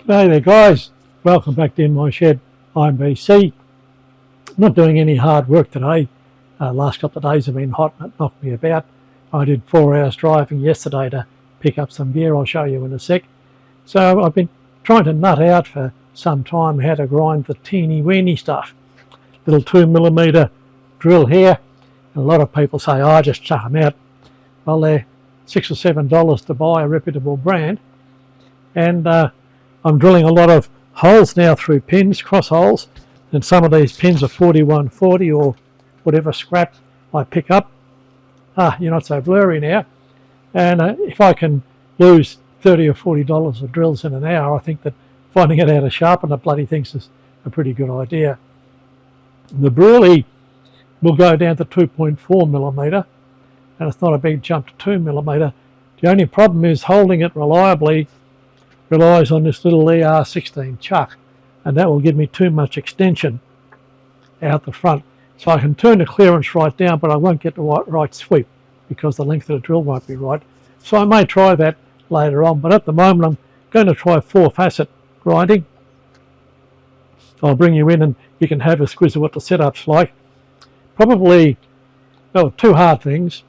Hey there guys, welcome back to In My Shed. I'm BC. Not doing any hard work today. Last couple of days have been hot and it knocked me about. I did 4 hours driving yesterday to pick up some gear. I'll show you in a sec. So I've been trying to nut out for some time how to grind the teeny weeny stuff. Little 2mm drill here. And a lot of people say, oh, just chuck them out. Well, they're $6 or $7 to buy a reputable brand. And I'm drilling a lot of holes now through pins, cross holes, and some of these pins are 4140 or whatever scrap I pick up. You're not so blurry now. And if I can lose $30 or $40 of drills in an hour, I think that finding out how to sharpen the bloody things is a pretty good idea. The Burley will go down to 2.4mm, and it's not a big jump to 2mm. The only problem is holding it reliably relies on this little ER16 chuck, and that will give me too much extension out the front. So I can turn the clearance right down, but I won't get the right sweep because the length of the drill won't be right. So I may try that later on, but at the moment I'm going to try 4-facet grinding. I'll bring you in and you can have a squiz of what the setup's like. Probably, well, 2 hard things.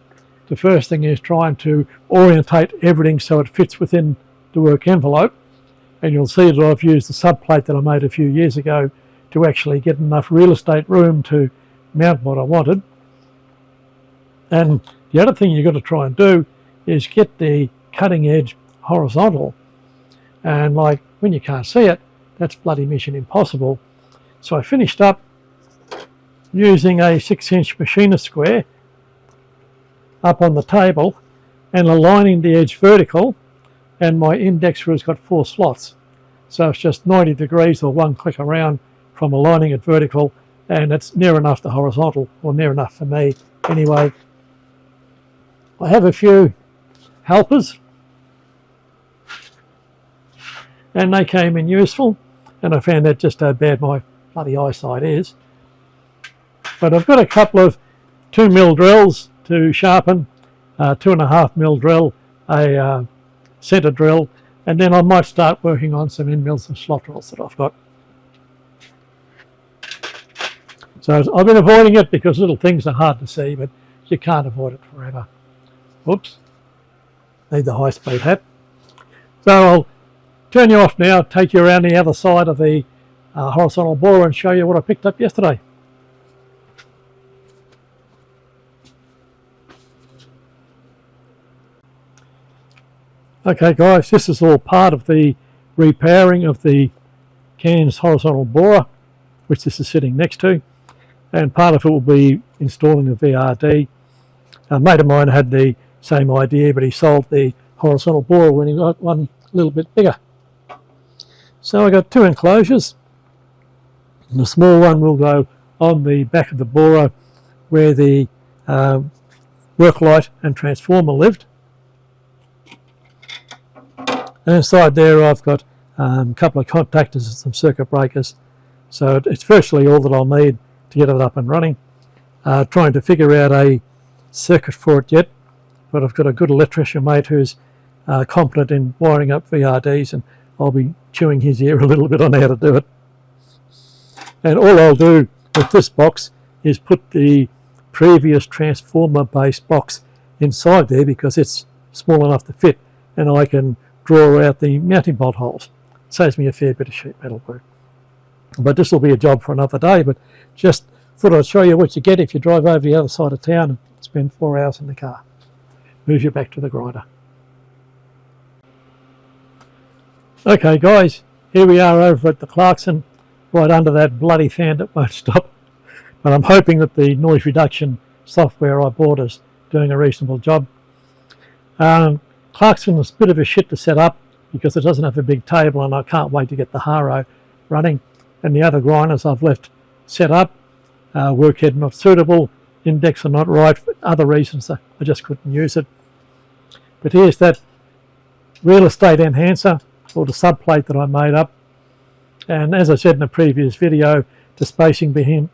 The first thing is trying to orientate everything so it fits within the work envelope, and you'll see that I've used the subplate that I made a few years ago to actually get enough real estate room to mount what I wanted. And the other thing you've got to try and do is get the cutting edge horizontal, and like when you can't see it, that's bloody mission impossible. So I finished up using a 6-inch machinist square up on the table and aligning the edge vertical, and my index has got 4 slots. So it's just 90 degrees or 1 click around from aligning it vertical, and it's near enough to horizontal, or near enough for me anyway. I have a few helpers, and they came in useful, and I found that just how bad my bloody eyesight is. But I've got a couple of 2mm drills to sharpen, 2.5mm drill, a centre drill, and then I might start working on some end mills and slot drills that I've got. So I've been avoiding it because little things are hard to see, but you can't avoid it forever. Oops, need the high-speed hat. So I'll turn you off now, take you around the other side of the horizontal borer and show you what I picked up yesterday. Okay guys, this is all part of the repowering of the Cairns horizontal borer, which this is sitting next to, and part of it will be installing the VRD. A mate of mine had the same idea, but he sold the horizontal borer when he got one a little bit bigger. So I got 2 enclosures. And the small one will go on the back of the borer where the work light and transformer lived. And inside there I've got a couple of contactors and some circuit breakers. So it's virtually all that I'll need to get it up and running. Trying to figure out a circuit for it yet, but I've got a good electrician mate who's competent in wiring up VRDs, and I'll be chewing his ear a little bit on how to do it. And all I'll do with this box is put the previous transformer based box inside there because it's small enough to fit, and I can draw out the mounting bolt holes. It saves me a fair bit of sheet metal work. But this will be a job for another day, but just thought I'd show you what you get if you drive over the other side of town and spend 4 hours in the car. Move you back to the grinder. Okay guys, here we are over at the Clarkson, right under that bloody fan that won't stop. But I'm hoping that the noise reduction software I bought is doing a reasonable job. Clarkson is a bit of a shit to set up because it doesn't have a big table, and I can't wait to get the Haro running. And the other grinders I've left set up, workhead not suitable, index are not right, for other reasons I just couldn't use it. But here's that real estate enhancer, or the subplate that I made up. And as I said in the previous video, the spacing between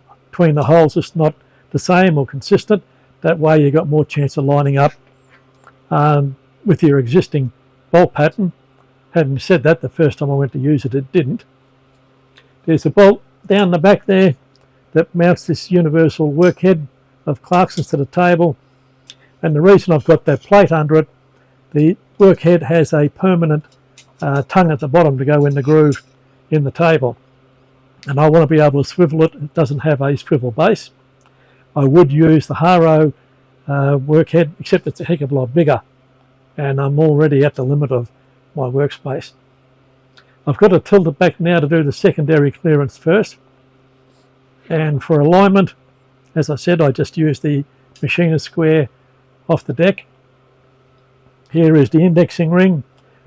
the holes is not the same or consistent. That way you got more chance of lining up with your existing bolt pattern. Having said that, the first time I went to use it, it didn't. There's a bolt down the back there that mounts this universal workhead of Clarkson's to the table, and the reason I've got that plate under it, the workhead has a permanent tongue at the bottom to go in the groove in the table, and I want to be able to swivel it. It doesn't have a swivel base. I would use the Haro workhead, except it's a heck of a lot bigger, and I'm already at the limit of my workspace. I've got to tilt it back now to do the secondary clearance first, and for alignment, as I said, I just use the machinist square off the deck. Here is the indexing ring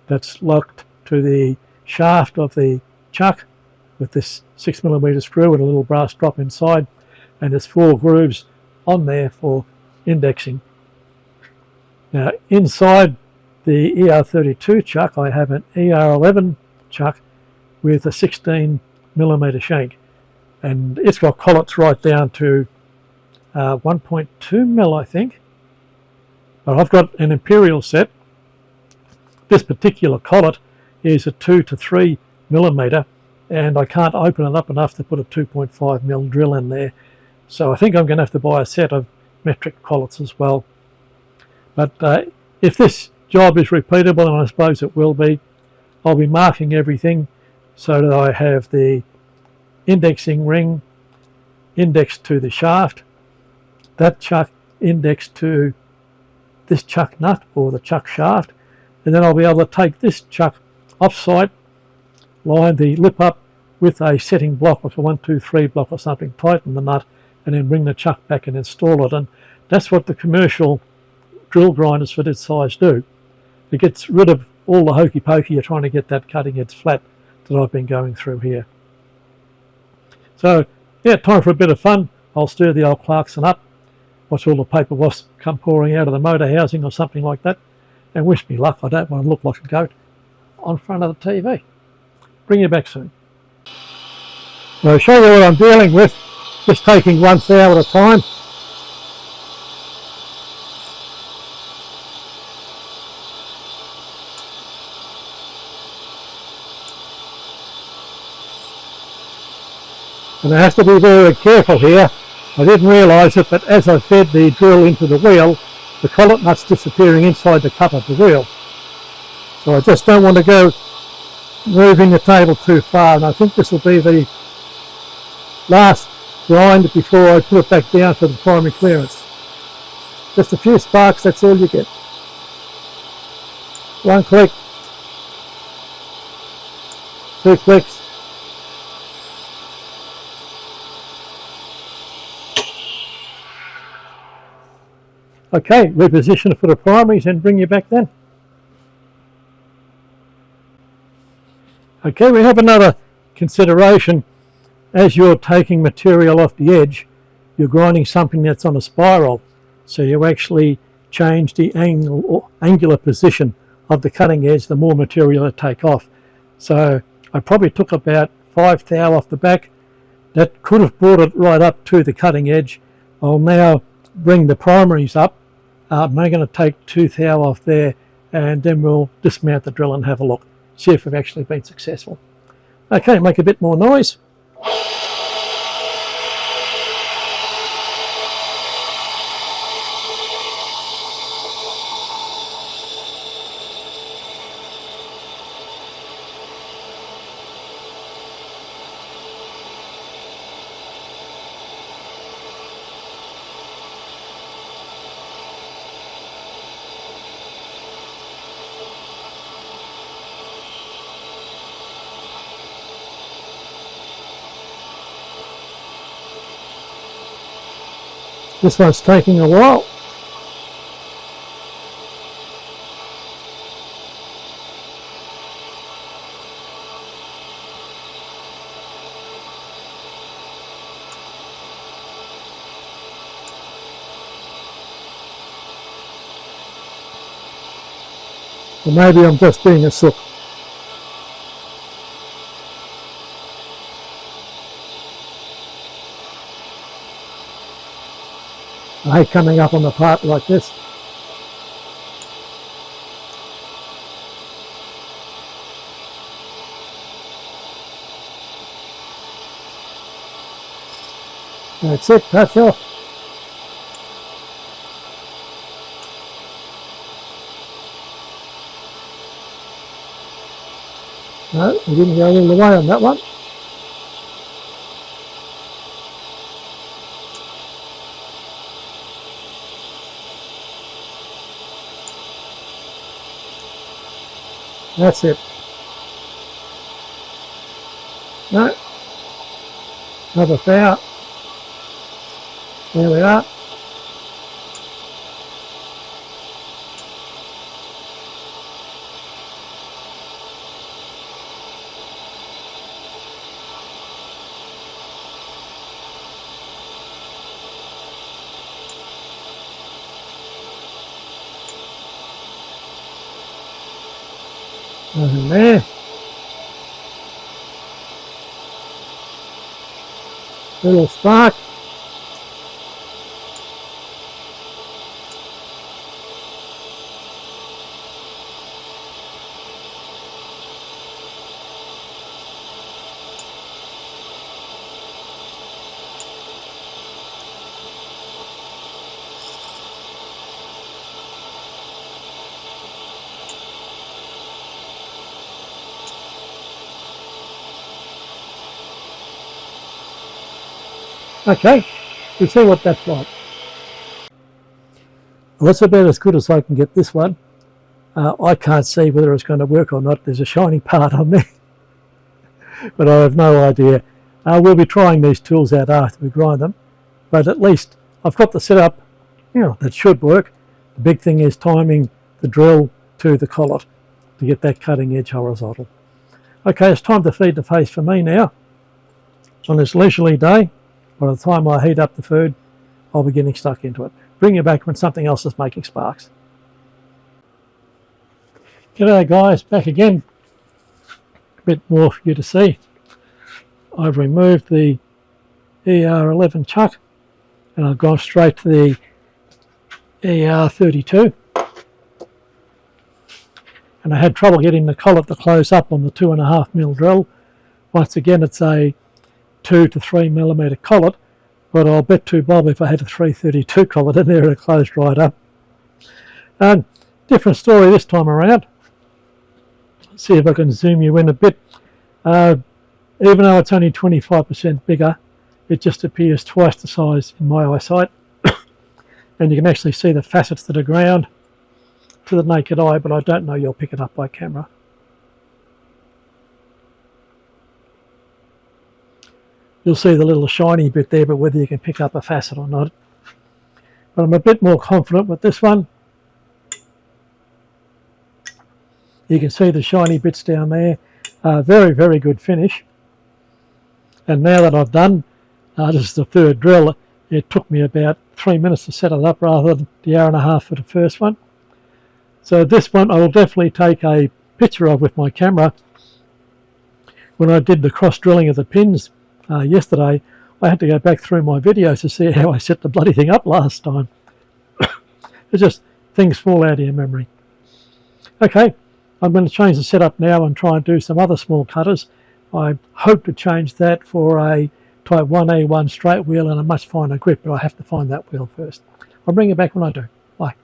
that's locked to the shaft of the chuck with this 6mm screw and a little brass drop inside, and there's 4 grooves on there for indexing. Now inside the ER32 chuck I have an ER11 chuck with a 16mm shank, and it's got collets right down to 1.2mm I think, but I've got an Imperial set. This particular collet is a 2 to 3mm, and I can't open it up enough to put a 2.5mm drill in there, so I think I'm going to have to buy a set of metric collets as well. But if this job is repeatable, and I suppose it will be, I'll be marking everything so that I have the indexing ring indexed to the shaft, that chuck indexed to this chuck nut or the chuck shaft, and then I'll be able to take this chuck off-site, line the lip up with a setting block, like a 1, 2, 3 block or something, tighten the nut, and then bring the chuck back and install it. And that's what the commercial drill grinders for this size do. It gets rid of all the hokey pokey you're trying to get that cutting edge flat that I've been going through here. So yeah, time for a bit of fun. I'll stir the old Clarkson up, watch all the paper wasps come pouring out of the motor housing or something like that, and wish me luck. I don't want to look like a goat on front of the TV. Bring you back soon. I'll show you what I'm dealing with, just taking one thou at a time. And I have to be very careful here. I didn't realise it, but as I fed the drill into the wheel, the collet nut's disappearing inside the cup of the wheel. So I just don't want to go moving the table too far, and I think this will be the last grind before I put it back down for the primary clearance. Just a few sparks, that's all you get. One click, 2 clicks. Okay, reposition it for the primaries and bring you back then. Okay, we have another consideration. As you're taking material off the edge, you're grinding something that's on a spiral, so you actually change the angle or angular position of the cutting edge the more material you take off. So I probably took about 5 thou off the back. That could have brought it right up to the cutting edge. I'll now bring the primaries up. I'm going to take 2 thou off there, and then we'll dismount the drill and have a look, see if we've actually been successful. Okay, make a bit more noise. This one's taking a while. Or maybe I'm just being a sook. I hate coming up on the part like this. That's it, touch off. No, we didn't go all the way on that one. That's it. No. Another foul. There we are. Nothing there. Little spark. Okay, we'll see what that's like. Well, that's about as good as I can get this one. I can't see whether it's going to work or not. There's a shiny part on there, but I have no idea. We'll be trying these tools out after we grind them, but at least I've got the setup, that should work. The big thing is timing the drill to the collet to get that cutting edge horizontal. Okay, it's time to feed the face for me now. On this leisurely day, by the time I heat up the food, I'll be getting stuck into it. Bring you back when something else is making sparks. G'day guys, back again. A bit more for you to see. I've removed the ER11 chuck and I've gone straight to the ER32. And I had trouble getting the collet to close up on the 2.5mm drill. Once again, it's a 2 to 3 millimeter collet, but I'll bet to Bob if I had a 332 collet in there, it closed right up. Different story this time around. Let's see if I can zoom you in a bit. Even though it's only 25% bigger, it just appears twice the size in my eyesight. And you can actually see the facets that are ground to the naked eye, but I don't know you'll pick it up by camera. You'll see the little shiny bit there, but whether you can pick up a facet or not. But I'm a bit more confident with this one. You can see the shiny bits down there. Very, very good finish. And now that I've done, this is the third drill, it took me about 3 minutes to set it up rather than the hour and a half for the first one. So this one I will definitely take a picture of with my camera. When I did the cross drilling of the pins yesterday, I had to go back through my videos to see how I set the bloody thing up last time. It's just things fall out of your memory. Okay, I'm going to change the setup now and try and do some other small cutters. I hope to change that for a Type 1A1 straight wheel and a much finer grip, but I have to find that wheel first. I'll bring you back when I do. Bye.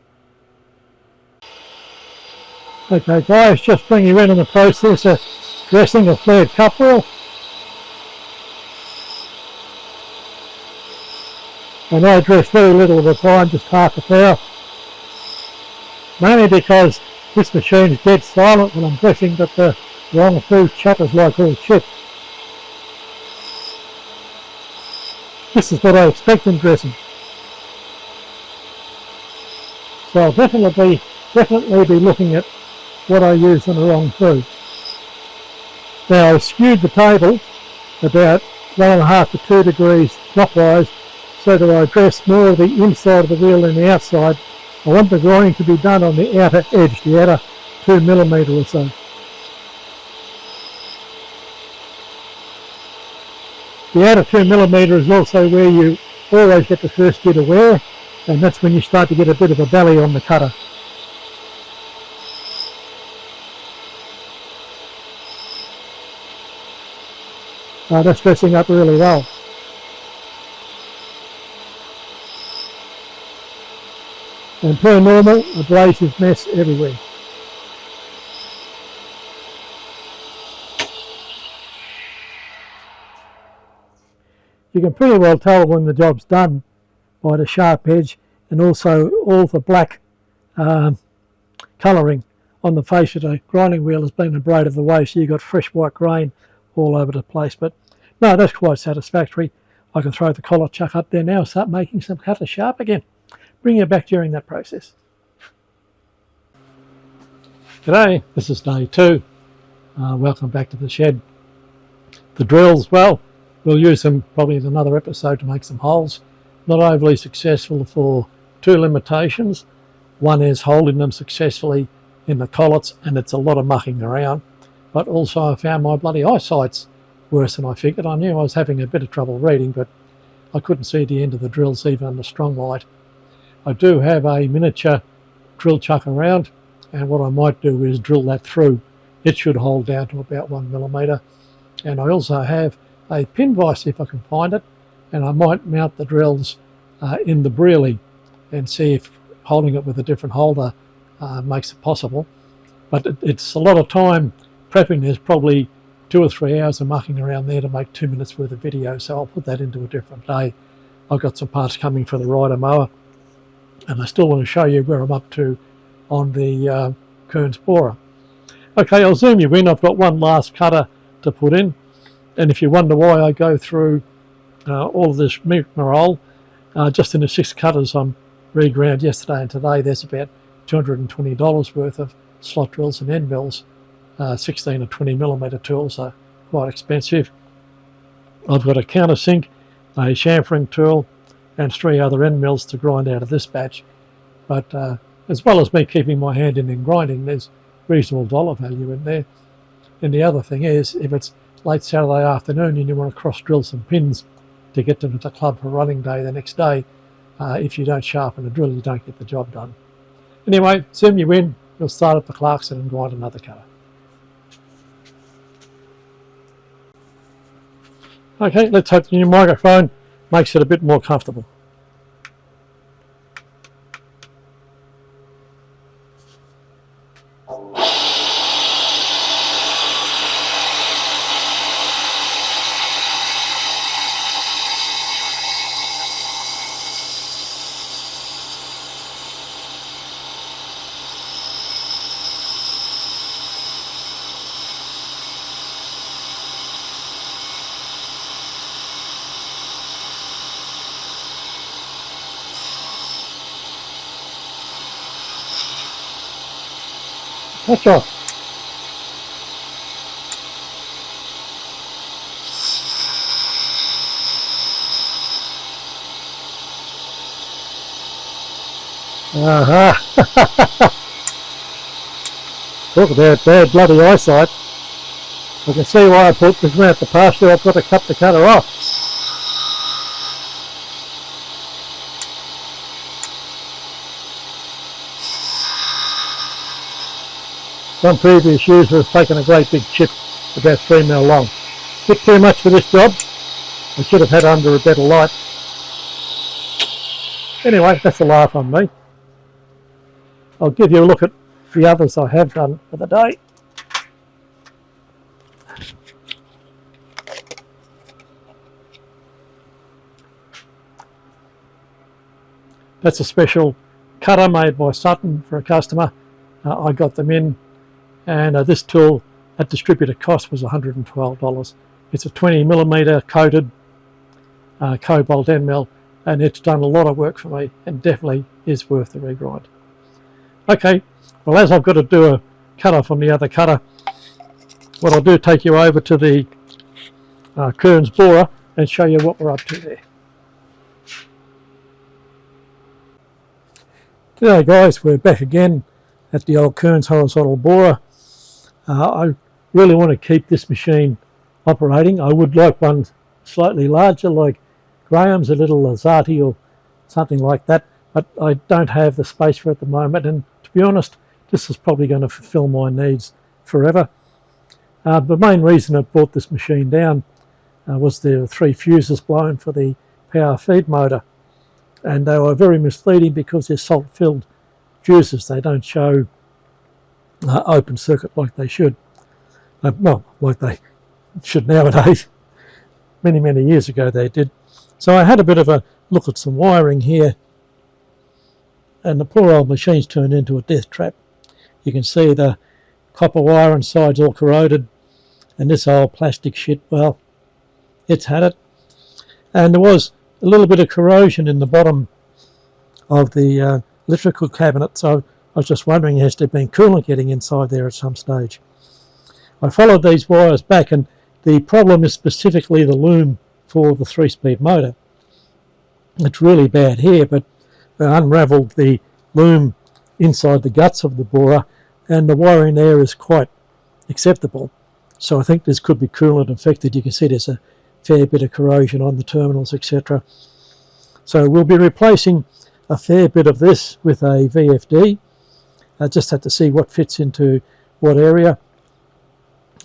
Okay guys, just bring you in the process of dressing a flared cup wheel. And I dress very little of the time, just half a thou. Mainly because this machine is dead silent when I'm dressing, but the wrong food chatters like all shit. This is what I expect in dressing. So I'll definitely be looking at what I use on the wrong food. Now I've skewed the table about 1.5 to 2 degrees clockwise so that I dress more of the inside of the wheel than the outside. I want the grinding to be done on the outer edge, the outer 2 millimeter or so. The outer 2 millimeter is also where you always get the first bit of wear, and that's when you start to get a bit of a belly on the cutter. That's dressing up really well. And per normal, abrasive mess everywhere. You can pretty well tell when the job's done by the sharp edge and also all the black colouring on the face of the grinding wheel has been abraded away, so you've got fresh white grain all over the place. But no, that's quite satisfactory. I can throw the collar chuck up there now and start making some cutter sharp again. Bring you back during that process. G'day, this is day 2. Welcome back to the shed. The drills, well, we'll use them probably in another episode to make some holes. Not overly successful for 2 limitations. One is holding them successfully in the collets, and it's a lot of mucking around. But also I found my bloody eyesight's worse than I figured. I knew I was having a bit of trouble reading, but I couldn't see the end of the drills even under strong light. I do have a miniature drill chuck around, and what I might do is drill that through. It should hold down to about 1mm. And I also have a pin vise if I can find it, and I might mount the drills in the breely and see if holding it with a different holder makes it possible. But it's a lot of time prepping. There's probably 2 or 3 hours of mucking around there to make 2 minutes worth of video, so I'll put that into a different day. I've got some parts coming for the rider mower, and I still want to show you where I'm up to on the Kearns borer. Okay, I'll zoom you in. I've got one last cutter to put in, and if you wonder why I go through all of this rigmarole, just in the 6 cutters I'm reground yesterday and today, there's about $220 worth of slot drills and end mills. 16 or 20mm tools are quite expensive. I've got a countersink, a chamfering tool, and 3 other end mills to grind out of this batch. But as well as me keeping my hand in grinding, there's reasonable dollar value in there. And the other thing is, if it's late Saturday afternoon and you want to cross drill some pins to get them to the club for running day the next day, if you don't sharpen a drill, you don't get the job done. Anyway, zoom you in, we'll start at the Clarkson and grind another cutter. Okay, let's hope the new microphone makes it a bit more comfortable. That's all. Talk about bad bloody eyesight. I can see why I put this out the pasture. I've got to cut the cutter off. Some previous user has taken a great big chip about 3 mil long. Bit too much for this job. I should have had under a better light. Anyway, that's a laugh on me. I'll give you a look at the others I have done for the day. That's a special cutter made by Sutton for a customer. I got them in, and this tool at distributor cost was $112. It's a 20mm coated cobalt end mill, and it's done a lot of work for me and definitely is worth the regrind. Okay, well, as I've got to do a cut off on the other cutter, what I'll do, take you over to the Kearns borer and show you what we're up to there. G'day guys, we're back again at the old Kearns horizontal borer. I really want to keep this machine operating. I would like one slightly larger, like Graham's, a little Lazati or something like that, but I don't have the space for it at the moment, and to be honest, this is probably going to fulfill my needs forever. The main reason I brought this machine down was there were 3 fuses blown for the power feed motor, and they were very misleading because they're salt-filled fuses. They don't show open circuit like they should. Well, like they should nowadays. Many years ago they did. So I had a bit of a look at some wiring here, and the poor old machine's turned into a death trap. You can see the copper wire inside's all corroded, and this old plastic shit, well, it's had it. And there was a little bit of corrosion in the bottom of the electrical cabinet, so I was just wondering, has there been coolant getting inside there at some stage? I followed these wires back, and the problem is specifically the loom for the 3-speed motor. It's really bad here, but I unravelled the loom inside the guts of the borer, and the wiring there is quite acceptable. So I think this could be coolant affected. You can see there's a fair bit of corrosion on the terminals, etc. So we'll be replacing a fair bit of this with a VFD. I just have to see what fits into what area.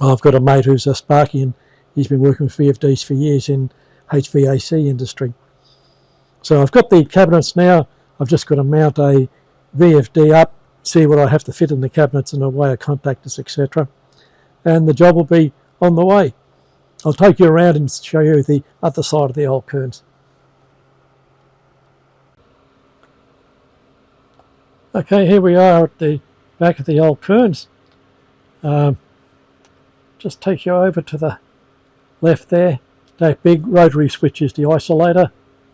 I've got a mate who's a Sparky, and he's been working with VFDs for years in HVAC industry. So I've got the cabinets now. I've just got to mount a VFD up, see what I have to fit in the cabinets and a wire contactors, etc. And the job will be on the way. I'll take you around and show you the other side of the old Kearns. Okay, here we are at the back of the old Kearns. Just take you over to the left there. That big rotary switch is the isolator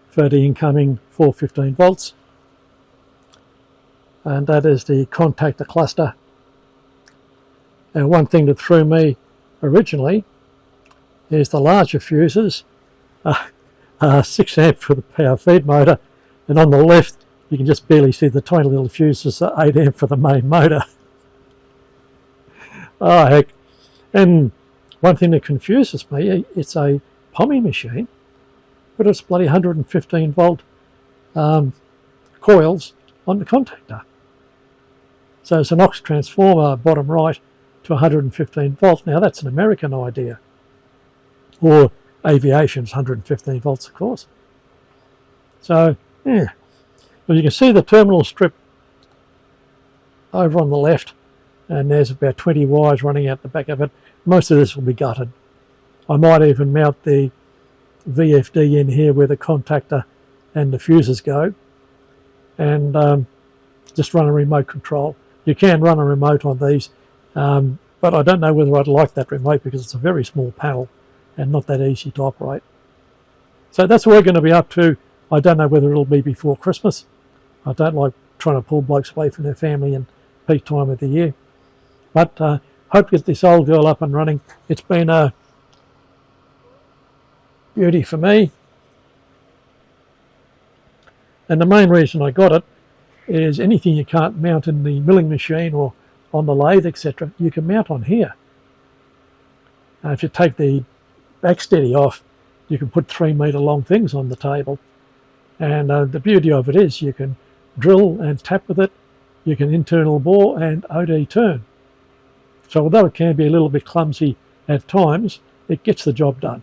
for the incoming 415 volts. And that is the contactor cluster. And one thing that threw me originally is the larger fuses, 6 amp for the power feed motor, and on the left you can just barely see the tiny little fuses, 8 amp for the main motor. Oh heck. And one thing that confuses me, it's a Pommy machine, but it's bloody 115 volt coils on the contactor. So it's an aux transformer, bottom right, to 115 volts. Now that's an American idea, or aviation's 115 volts, of course. So, yeah. Well, you can see the terminal strip over on the left, and there's about 20 wires running out the back of it. Most of this will be gutted. I might even mount the VFD in here where the contactor and the fuses go, and just run a remote control. You can run a remote on these, but I don't know whether I'd like that remote because it's a very small panel and not that easy to operate. So that's what we're going to be up to. I don't know whether it'll be before Christmas. I don't like trying to pull blokes away from their family in peak time of the year. But hope to get this old girl up and running. It's been a beauty for me. And the main reason I got it is anything you can't mount in the milling machine or on the lathe, etc., you can mount on here. If you take the backsteady off, you can put 3 metre long things on the table. And the beauty of it is you can drill and tap with it, you can internal bore and OD turn. So although it can be a little bit clumsy at times, it gets the job done,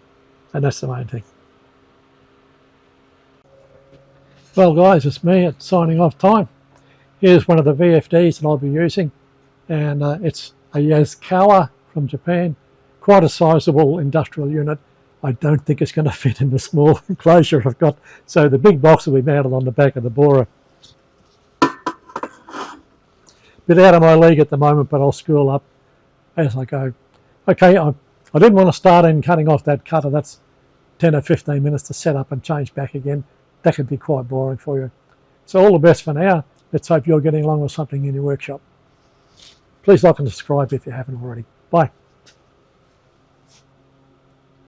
and that's the main thing. Well guys, it's me at signing off time. Here's one of the VFDs that I'll be using, and it's a Yaskawa from Japan, quite a sizable industrial unit. I don't think it's going to fit in the small enclosure I've got, so the big box will be mounted on the back of the borer. Bit out of my league at the moment, but I'll school up as I go. Okay, I didn't want to start in cutting off that cutter. That's 10 or 15 minutes to set up and change back again. That could be quite boring for you. So all the best for now. Let's hope you're getting along with something in your workshop. Please like and subscribe if you haven't already. Bye.